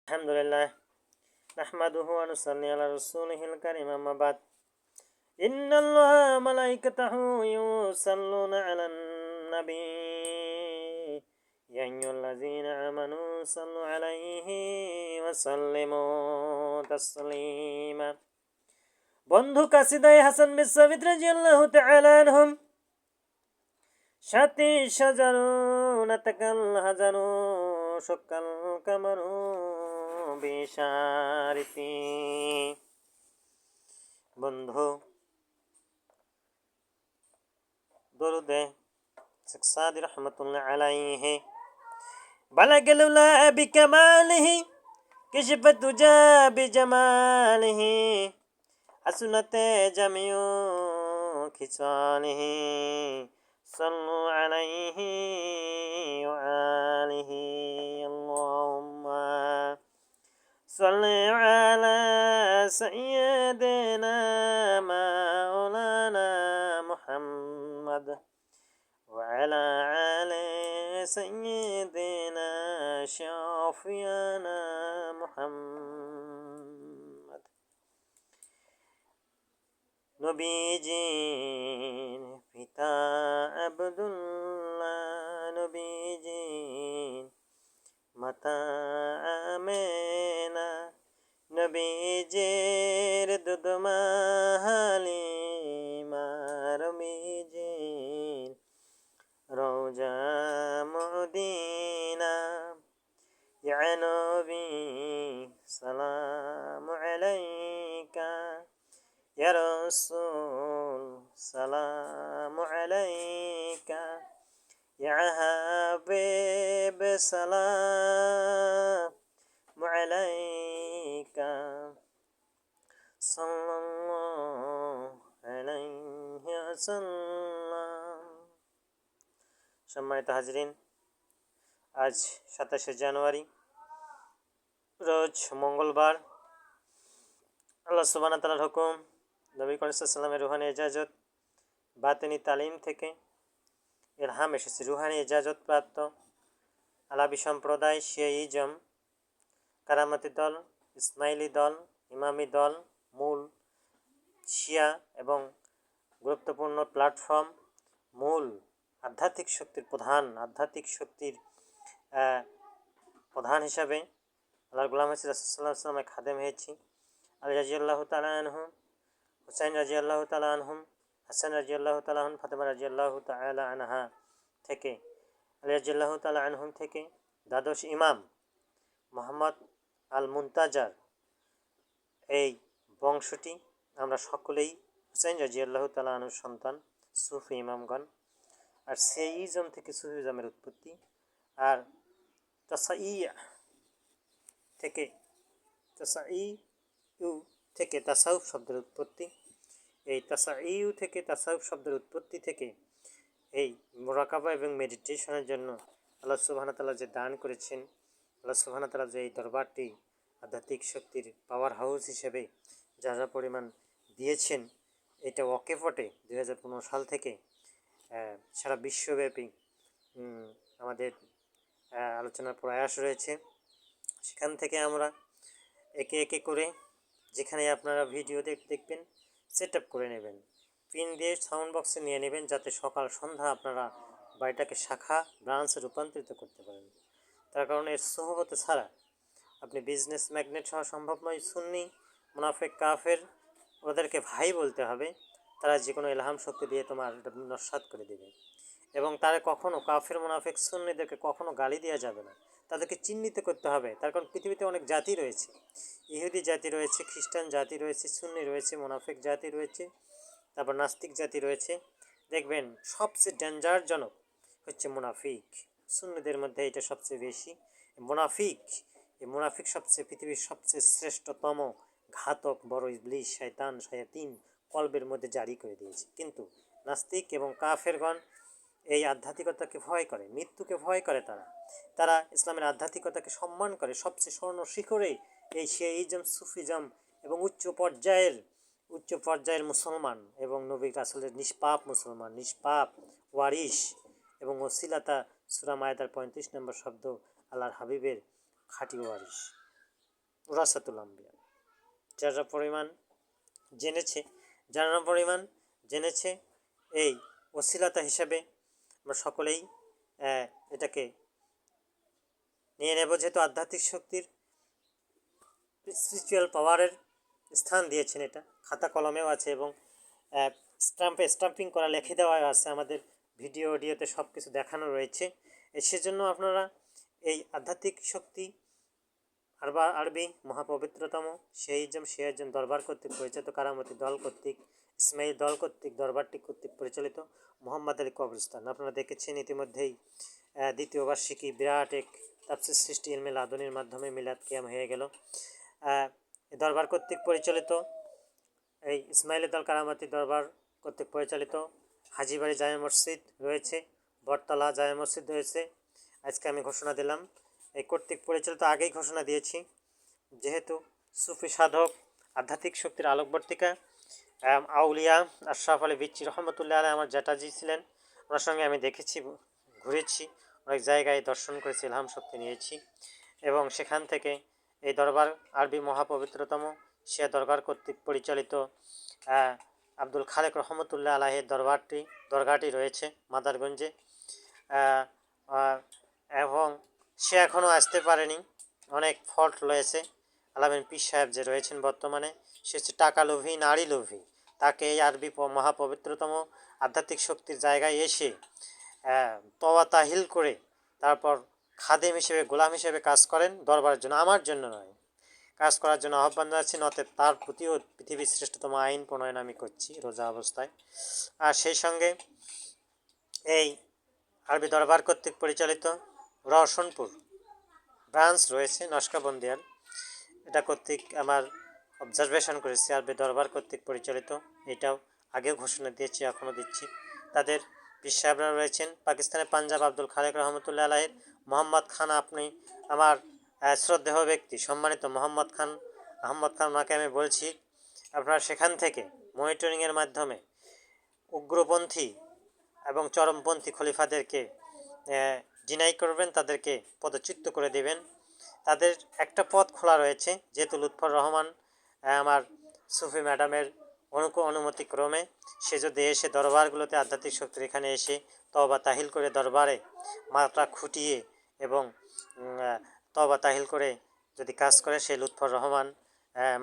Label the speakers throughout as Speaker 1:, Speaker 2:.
Speaker 1: আলহামদুলিল্লাহ নাহমাদুহু ওয়া নুসাল্লি আলা রাসূলিহিল কারীম আম্মা বাদ ইন্নাল্লাহা ওয়া মালাইকাতাহু ইউসাল্লুনা আলান নবী ইয়া আইয়ুহাল্লাযীনা আমানু সাল্লু আলাইহি ওয়া সাল্লিমু তাসলিমা। বন্ধু কাসিদায়ে হাসান বিন সাবিত রাদিয়াল্লাহু তাআলা আনহুম সাথী সাজানো নাতাকাল হাজানো সকাল কামানো বিশারিতি। বন্ধু দরুদে সাদি রহমতুল্লাহ আলাইহি বালাগাল উলা বিকামালিহি كشفت تجا بجماله حسنت جميع خصاله صلوا عليه وآله اللهم صل على سيدنا مولانا محمد وعلى آل سيدنا شافينا محمد নবীজির পিতা আব্দুল্লাহ, নবীজির মাতা আমেনা, নবীজির দুধমা হালিমা, নবীজির রওজা মদিনা। ইয়া নবী সালাম আলাইকা, ইয়া রাসূল সালাম আলাইকা, ইয়া হাবিব সালাম আলাইকা সাল্লাল্লাহু আলাইহি ওয়াসাল্লাম। সম্মানিত হাজরিন, আজ 27শে জানুয়ারি রোজ মঙ্গলবার। আল্লাহ সুবহানাহু ওয়া তাআলার হুকুম, নবী করিম সাল্লাল্লাহু আলাইহি ওয়াসাল্লামের রুহানি ইজাজত, বাতিনি তালিম থেকে ইলহাম এসেছে। রুহানি ইজাজত প্রাপ্ত আলাবি সম্প্রদায়, শিয়াইজম, কারামাতি দল, ইসমাইলি দল, ইমামি দল, মূল শিয়া এবং গুরুত্বপূর্ণ প্ল্যাটফর্ম, মূল আধ্যাত্মিক শক্তির প্রধান হিসাবে আল্লাহর গোলাম হয়েছে রাসূল সাল্লাল্লাহু আলাইহি ওয়াসাল্লামের খাদেম হয়েছি। আলী রাদিয়াল্লাহু তাআলা আনহু, হুসাইন রাদিয়াল্লাহু তাআলা আনহুম, হাসান রাদিয়াল্লাহু তাআলা আনহু, ফাতেমা রাদিয়াল্লাহু তাআলা আনহা থেকে, আলী রাদিয়াল্লাহু তাআলা আনহুম থেকে দ্বাদশ ইমাম মুহাম্মদ আল মুনতাজার এই বংশটি। আমরা সকলেই হুসাইন রাদিয়াল্লাহু তাআলা আনহুর সন্তান, সুফি ইমামগণ। আর সেই ইজম থেকে সুফিজমের উৎপত্তি, আর তাসাইউ থেকে তাসাউফ শব্দের উৎপত্তি। এই তাসাইউ থেকে তাসাউফ শব্দের উৎপত্তি থেকে এই মুরাকাবা এবং মেডিটেশনের জন্য আল্লাহ সুবহানাহু ওয়া তাআলা যে দান করেছেন, আল্লাহ সুবহানাহু ওয়া তাআলা যে এই দরবারটি আধ্যাত্মিক শক্তির পাওয়ার হাউস হিসেবে যা যা পরিমাণ দিয়েছেন, এটা ওয়াকেফটে 2015 সাল থেকে সারা বিশ্বব্যাপী আমাদের আলোচনার প্রয়াস রয়েছে। সেখান থেকে আমরা একে একে করে যেখানে আপনারা ভিডিও দেখবেন সেট আপ করে নেবেন, পিন দিয়ে সাউন্ড বক্সে নিয়ে নেবেন, যাতে সকাল সন্ধ্যা আপনারা বাড়িটাকে শাখা ব্রাঞ্চে রূপান্তরিত করতে পারেন। তার কারণে এর সোহবতে ছাড়া আপনি বিজনেস ম্যাগনেট হওয়া সম্ভব নয়। সুন্নি, মুনাফেক, কাফের, ওদেরকে ভাই বলতে হবে। তারা যে কোনো ইলহাম শক্তি দিয়ে তোমার এটা নস্যাৎ করে দেবে। এবং তারা কখনও কাফের, মুনাফেক, সুন্নিদেরকে কখনও গালি দেওয়া যাবে না, তাদেরকে চিহ্নিত করতে হবে। তার কারণ পৃথিবীতে অনেক জাতি রয়েছে, ইহুদি জাতি রয়েছে, খ্রিস্টান জাতি রয়েছে, সুন্নি রয়েছে, মুনাফেক জাতি রয়েছে, তারপর নাস্তিক জাতি রয়েছে। দেখবেন সবচেয়ে ডেঞ্জারজনক হচ্ছে মুনাফিক। সুন্নিদের মধ্যে এটা সবচেয়ে বেশি মুনাফিক। এই মুনাফিক সবচেয়ে পৃথিবীর সবচেয়ে শ্রেষ্ঠতম ঘাতক বড় ইবলিস, শয়তান, শায়াতিন কলবের মধ্যে জারি করে দিয়েছে। কিন্তু নাস্তিক এবং কাফেরগণ এই আধ্যাত্মিকতাকে ভয় করে, মৃত্যুকে ভয় করে। তারা ইসলামের আধ্যাত্মিকতাকে সম্মান করে। সবচেয়ে স্বর্ণ শিখরে এই শিয়াইজম, সুফিজম এবং উচ্চ পর্যায়ের মুসলমান এবং নবী রাসূলের নিষ্পাপ মুসলমান, নিষ্পাপ ওয়ারিশ এবং ওসিলাতা সূরা মায়েদার 35 নম্বর শব্দ আল্লাহর হাবিবের খাঁটি ওয়ারিশ। ওরাসাতুল আম্বিয়া। যারা পরিমাণ জেনেছে, যারা পরিমাণ জেনেছে, এই ওসিলতা হিসাবে আমরা সকলেই এটাকে নিয়ে নেব, যেহেতু আধ্যাত্মিক শক্তির স্পিরিচুয়াল পাওয়ারের স্থান দিয়েছেন। এটা খাতা কলমেও আছে এবং স্টাম্পিং করা লিখে দেওয়া আছে, আমাদের ভিডিও অডিওতে সব কিছু দেখানো রয়েছে। সেজন্য আপনারা এই আধ্যাত্মিক শক্তি আরবি মহাপবিত্রতম সে একজন দরবার কর্তৃক পরিচালিত, কারামতি দল কর্তৃক, ইসমাইল দল কর্তৃক, দরবারটি কর্তৃক পরিচালিত মোহাম্মদ আলী কবরস্থান। আপনারা দেখেছেন ইতিমধ্যেই দ্বিতীয় বার্ষিকী বিরাট এক তাফসীর সৃষ্টি ইলমে লাদুনির মাধ্যমে মিলাদ কিয়াম হয়ে গেল। দরবার কর্তৃক পরিচালিত এই ইসমাইলের দল কারামতি দরবার কর্তৃক পরিচালিত হাজিবাড়ি জামে মসজিদ রয়েছে, বটতলা জামে মসজিদ রয়েছে। আজকে আমি ঘোষণা দিলাম, এই কর্তৃক পরিচালিত আগেই ঘোষণা দিয়েছি, যেহেতু সুফি সাধক আধ্যাত্মিক শক্তির আলোকবর্তিকা আউলিয়া আশরাফ আলী বিচ্চি রহমতুল্লাহ আলাই আমার জ্যাঠাজি ছিলেন। ওনার সঙ্গে আমি দেখেছি, ঘুরেছি, অনেক জায়গায় দর্শন করেছি, ইলহাম শক্তি নিয়েছি। এবং সেখান থেকে এই দরবার আরবি মহাপবিত্রতম শিয়া দরবার কর্তৃক পরিচালিত আব্দুল খালেক রহমতুল্লাহ আলাহের দরগাটি রয়েছে মাদারগঞ্জে। এবং সে এখনও আসতে পারেনি, অনেক ফল্ট রয়েছে। আলামিন পীর সাহেব যে রয়েছেন বর্তমানে, সে হচ্ছে টাকা লোভী, নারী লোভী। তাকে এই আরবি মহাপবিত্রতম আধ্যাত্মিক শক্তির জায়গায় এসে তওয়া তাহিল করে তারপর খাদেম হিসেবে, গোলাম হিসেবে কাজ করেন দরবারের জন্য, আমার জন্য নয়, কাজ করার জন্য আহ্বান জানাচ্ছি। নতএব তার প্রতিও পৃথিবীর শ্রেষ্ঠতম আইন প্রণয়ন আমি করছি রোজা অবস্থায়। আর সেই সঙ্গে এই আরবি দরবার কর্তৃক পরিচালিত রওশনপুর ব্রাঞ্চ রয়েছে নস্কাবন্দিয়ার, এটা কর্তৃক আমার অবজারভেশন করেছি, আরবি দরবার কর্তৃক পরিচালিত। এটাও আগেও ঘোষণা দিয়েছি, এখনও দিচ্ছি। তাদের পীর সাহেবরা রয়েছেন পাকিস্তানের পাঞ্জাব আব্দুল খালেক রহমতুল্লাহ আলাহের মোহাম্মদ খান, আপনি আমার শ্রদ্ধেয় ব্যক্তি সম্মানিত মোহাম্মদ খান ওনাকে আমি বলছি, আপনারা সেখান থেকে মনিটরিংয়ের মাধ্যমে উগ্রপন্থী এবং চরমপন্থী খলিফাদেরকে ডিনাই করবেন, তাদেরকে পদচ্যুত করে দেবেন। তাদের একটা পথ খোলা রয়েছে, যেহেতু লুৎফর রহমান আমার সুফি ম্যাডামের অনুমতি ক্রমে সে যদি এসে দরবারগুলোতে আধ্যাত্মিক শক্তির এখানে এসে তওবা তাহিল করে দরবারে মাথা খুঁটিয়ে এবং তওবা তাহিল করে যদি কাজ করে, সে লুৎফর রহমান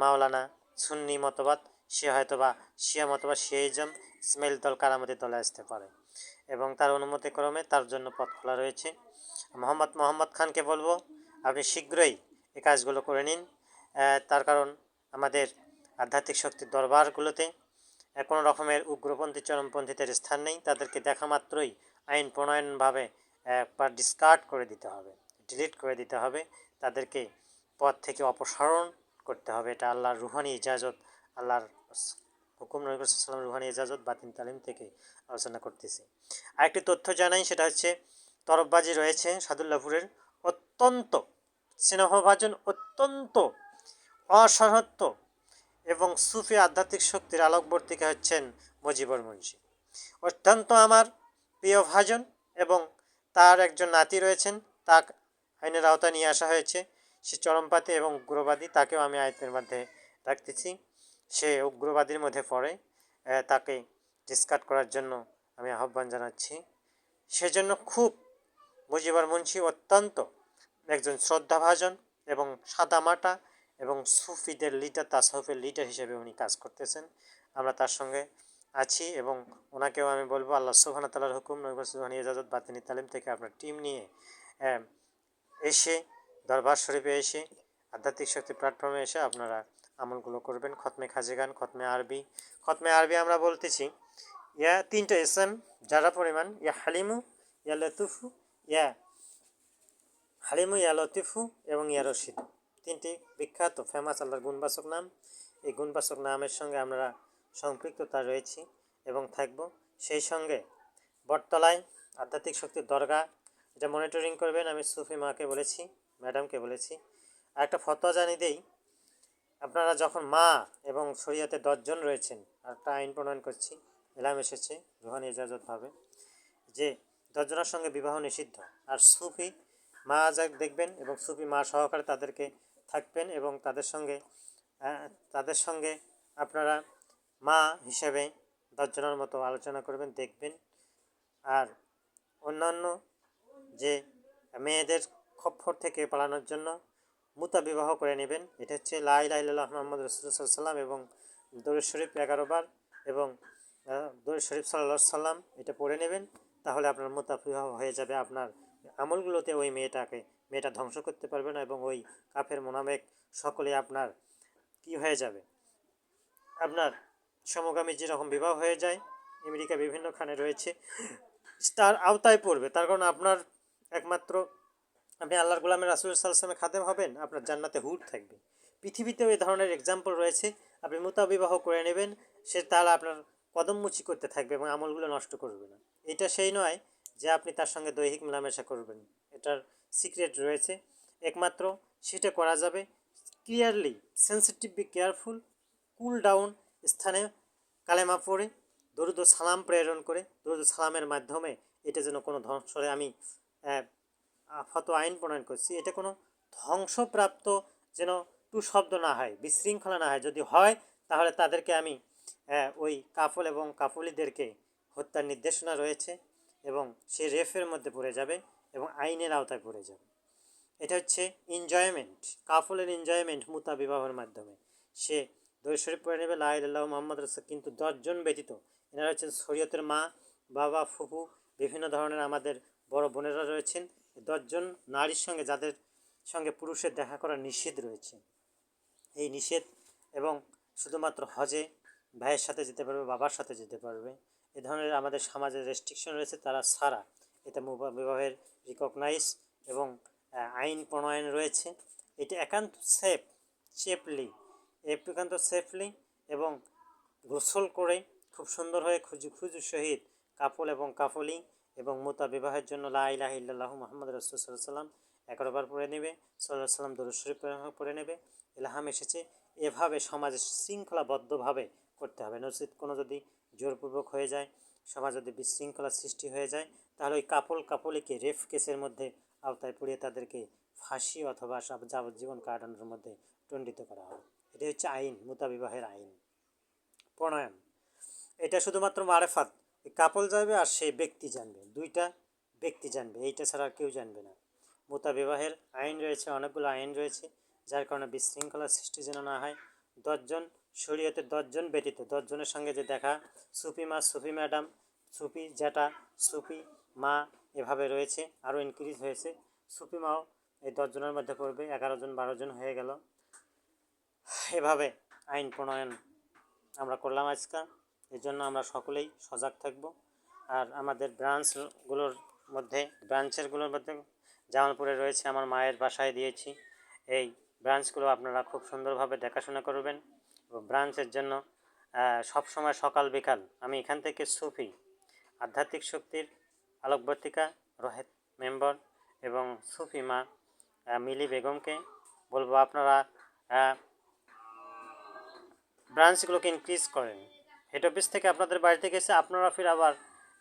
Speaker 1: মাওলানা সুন্নি মতবাদ, সে হয়তো বা শিয়া মতবাদ, শিয়াইজম, ইসমাইল দল, কারামতি দলে আসতে পারে এবং তার অনুমতি ক্রমে তার জন্য পথ খোলা রয়েছে। মোহাম্মদ খানকে বলবো, আপনি শীঘ্রই এই কাজগুলো করে নিন। তার কারণ আমাদের আধ্যাত্মিক শক্তির দরবারগুলোতে কোনো রকমের উগ্রপন্থী চরমপন্থীদের স্থান নেই। তাদেরকে দেখা মাত্রই আইন প্রণয়নভাবে বা ডিসকার্ড করে দিতে হবে, ডিলিট করে দিতে হবে, তাদেরকে পদ থেকে অপসারণ করতে হবে। এটা আল্লাহর রুহানি ইজাজত, আল্লাহর হুকুম, নবী সাল্লাল্লাহু রুহানি ইজাজত বাতিন তালিম থেকে আলোচনা করতেছি। আরেকটি তথ্য জানাই, সেটা হচ্ছে তরফবাজি রয়েছে সাদুল্লাপুরের, অত্যন্ত স্নেহভাজন, অত্যন্ত অসহত্ব এবং সুফি আধ্যাত্মিক শক্তির আলোকবর্তিকা হচ্ছেন মুজিবুর মুন্সি, অত্যন্ত আমার প্রিয় ভাজন। এবং তার একজন নাতি রয়েছেন, তাক আইনের আওতায় নিয়ে আসা হয়েছে, সে চরমপাতি এবং উগ্রবাদী, তাকেও আমি আইনের মধ্যে রাখতেছি, সে উগ্রবাদীর মধ্যে পড়ে, তাকে ডিসকার্ড করার জন্য আমি আহ্বান জানাচ্ছি। সেজন্য খুব মুজিবুর মুন্সি অত্যন্ত একজন শ্রদ্ধাভাজন এবং সাদামাটা এবং সুফিদের লিডার, তাসাউফের লিডার হিসেবে উনি কাজ করতেছেন। আমরা তার সঙ্গে আছি এবং ওনাকেও আমি বলবো, আল্লাহ সুবহানাহু ওয়া তাআলার হুকুম, নবী সুবহানাহু ইজাজত বাতিনি তালিম থেকে আপনার টিম নিয়ে এসে দরবার শরীফে এসে আধ্যাত্মিক শক্তি প্ল্যাটফর্মে এসে আপনারা আমলগুলো করবেন। খতমে খাজিগান, খতমে আরবি আমরা বলতেছি ইয়া 3টা এসএম যারা পরিমাণ, ইয়া হালিমু, ইয়া লতিফু, ইয়া লতিফু এবং ইয়া রশিদ, 3টি বিখ্যাত ফেমাস আল্লাহর গুণবাচক নাম। এই গুণবাচক নামের সঙ্গে আমরা সম্পৃক্ততা রয়েছি এবং থাকব। সেই সঙ্গে বটতলায় আধ্যাত্মিক শক্তির দরগা, এটা মনিটরিং করবেন, আমি সুফি মাকে বলেছি, ম্যাডামকে বলেছি। আর একটা ফতোয়া জানিয়ে দেই, আপনারা যখন মা এবং শরীয়তে 10 জন রয়েছেন, আর একটা আইন প্রণয়ন করছি, এলাম এসেছে রুহানি ইজাজতভাবে, যে 10 জনের সঙ্গে বিবাহ নিষিদ্ধ। আর সুফি মা দেখবেন এবং সুফি মা সহকারে তাদেরকে থাকবেন এবং তাদের সঙ্গে আপনারা মা হিসেবে 10 জনের মতো আলোচনা করবেন, দেখবেন। আর অন্যান্য যে মেয়েদের খপ্পর থেকে পালানোর জন্য মুতা বিবাহ করে নেবেন। এটা হচ্ছে লা ইলাহা ইল্লাল্লাহ মুহাম্মাদুর রাসূলুল্লাহ সাল্লাল্লাহু আলাইহি ওয়াসাল্লাম এবং দরুদ শরীফ 11 বার এবং দরুদ শরীফ সাল্লাল্লাহু আলাইহি সাল্লাম এটা পড়ে নেবেন। তাহলে আপনার মুতা বিবাহ হয়ে যাবে। আপনার আমলগুলোতে ওই মেয়েটা ধ্বংস করতে পারবে না এবং ওই কাফের মোনাফেক সকলে আপনার কি হয়ে যাবে, আপনার সমগামী যেরকম বিবাহ হয়ে যায় আমেরিকা বিভিন্নখানে রয়েছে তার আওতায় পড়বে। তার কারণ আপনার একমাত্র আপনি আল্লাহর গোলামের রাসূল সাল্লাল্লাহু আলাইহি ওয়াসাল্লামের খাদেম হবেন, আপনার জান্নাতে হুর থাকবে। পৃথিবীতেও এই ধরনের এক্সাম্পল রয়েছে। আপনি মুতা বিবাহ করে নেবেন, সে তাহলে আপনার কদমমুচি করতে থাকবে এবং আমলগুলো নষ্ট করবে না। এটা সেই নয় যে আপনি তার সঙ্গে দৈহিক মেলামেশা করবেন, এটার সিক্রেট রয়েছে। একমাত্র সেটা করা যাবে clearly, sensitive, be careful, cool down স্থানে কালেমা পড়ে দরুদ ও সালাম প্রেরণ করে, দরুদ ও সালামের মাধ্যমে এটা যেন কোনো ধ্বংসরে আমি ফতোয়া আইন প্রণয়ন করছি, এটা কোনো ধ্বংসপ্রাপ্ত যেন টু শব্দ না হয়, বিশৃঙ্খলা না হয়। যদি হয় তাহলে তাদেরকে আমি ওই কাফল এবং কাফলিদেরকে হত্যার নির্দেশনা রয়েছে এবং সে রেফের মধ্যে পড়ে যাবে এবং আইনের আওতায় পড়ে যাবে। এটা হচ্ছে এনজয়মেন্ট, কাফলের এনজয়মেন্ট মুতা বিবাহের মাধ্যমে। সে দরুদ শরীফ পড়ে নেবে, লা ইলাহা ইল্লাল্লাহু মুহাম্মাদুর রাসূলুল্লাহ। কিন্তু 10 জন ব্যতীত, এনারা হচ্ছেন শরীয়তের মা, বাবা, ফুফু, বিভিন্ন ধরনের আমাদের বড় বোনেরা রয়েছেন। 10 জন নারীর সঙ্গে যাদের সঙ্গে পুরুষের দেখা করা নিষেধ রয়েছে, এই নিষেধ এবং শুধুমাত্র হজে ভাইয়ের সাথে যেতে পারবে, বাবার সাথে যেতে পারবে, এ ধরনের আমাদের সমাজের রেস্ট্রিকশন রয়েছে, তারা ছাড়া এটা বিবাহের রিকগনাইজ এবং আইন প্রণয়ন রয়েছে। এটা একান্ত সেফলি এবং গোসল করে খুব সুন্দর হয়ে খুজু সহিত কাফল এবং কাফলি এবং মুতা বিবাহের জন্য লা ইলাহা ইল্লাল্লাহু মুহাম্মাদুর রাসূলুল্লাহ সাল্লাল্লাহু আলাইহি ওয়াসাল্লাম 11 বার পড়ে নেবে, সাল্লাল্লাহু আলাইহি ওয়াসাল্লাম দরুদ শরীফ পড়ে নেবে। ইলহাম এসেছে এভাবে সমাজে শৃঙ্খলাবদ্ধভাবে করতে হবে। নচিত কোনো যদি জোরপূর্বক হয়ে যায়, সমাজ যদি বিশৃঙ্খলা সৃষ্টি হয়ে যায়, তাহলে ওই কাপলিকে রেফ কেসের মধ্যে আওতায় পড়িয়ে তাদেরকে ফাঁসি অথবা যাবজ্জীবন কারাদণ্ডের মধ্যে দণ্ডিত করা হবে। এটি হচ্ছে আইন, মুতা বিবাহের আইন প্রণয়ন। এটা শুধুমাত্র মারেফাত, কাপল যাবে আর সেই ব্যক্তি জানবে, দুইটা ব্যক্তি জানবে, এইটা ছাড়া আর কেউ জানবে না। মুতা বিবাহের আইন রয়েছে, অনেকগুলো আইন রয়েছে, যার কারণে বিশৃঙ্খলার সৃষ্টি যেন না হয়। 10 জন শরীয়তে 10 জন ব্যতীত 10 জনের সঙ্গে যে দেখা, সুফি মা, সুফি ম্যাডাম, সুফি জ্যাঠা, সুফি মা, এভাবে রয়েছে, আরও ইনক্রিজ হয়েছে। সুফি মাও এই 10 জনের মধ্যে পড়বে, 11 জন 12 জন হয়ে গেল। এভাবে আইন প্রণয়ন আমরা করলাম আজকে। এই জন্য আমরা সকলেই সজাগ থাকব। আর আমাদের ব্রাঞ্চেরগুলোর মধ্যে জামালপুরে রয়েছে, আমার মায়ের বাসায় দিয়েছি। এই ব্রাঞ্চগুলো আপনারা খুব সুন্দরভাবে দেখাশোনা করবেন এবং ব্রাঞ্চের জন্য সবসময় সকাল বিকাল আমি এখান থেকে সুফি আধ্যাত্মিক শক্তির আলোকবর্তিকা রোহেত মেম্বার এবং সুফি মা মিলি বেগমকে বলবো আপনারা ব্রাঞ্চগুলোকে ইনক্রিজ করেন। হেড অফিস থেকে আপনাদের বাড়িতে গেছে, আপনারা ফির আবার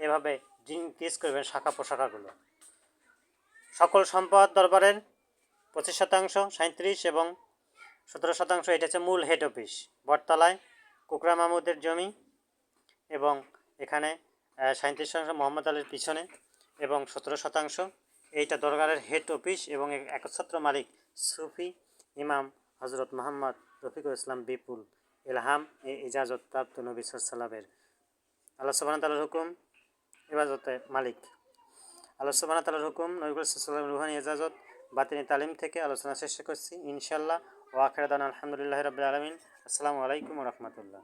Speaker 1: এভাবে ইনক্রিজ করবেন শাখা প্রশাখাগুলো। সকল সম্পদ দরবারের 25%, 37 এবং 17%, এটা হচ্ছে মূল হেড অফিস বটতলায়, কুকরা মাহমুদের জমি এবং এখানে 37% মোহাম্মদ আলীর পিছনে এবং 17% এইটা দরবারের হেড অফিস এবং একচ্ছত্র মালিক সুফি ইমাম হজরত মোহাম্মদ রফিকুল ইসলাম বিপুল ইলহাম ইজাজত প্রাপ্ত নবী সাল্লামের আল্লাহ সুবহানাহু ওয়া তাআলার হুকুম ইবাদতে মালিক। আল্লাহ সুবহানাহু ওয়া তাআলার হুকুম, নবী সাল্লাল্লাহু রুহানি ইজাজত বাতিনি তালিম থেকে আলোচনা শেষ করছি ইনশাআল্লাহ। ওয়া আখিরু দাওয়ানা আলহামদুলিল্লাহি রাব্বিল আলামিন। আসসালামু আলাইকুম ওয়া রাহমাতুল্লাহ।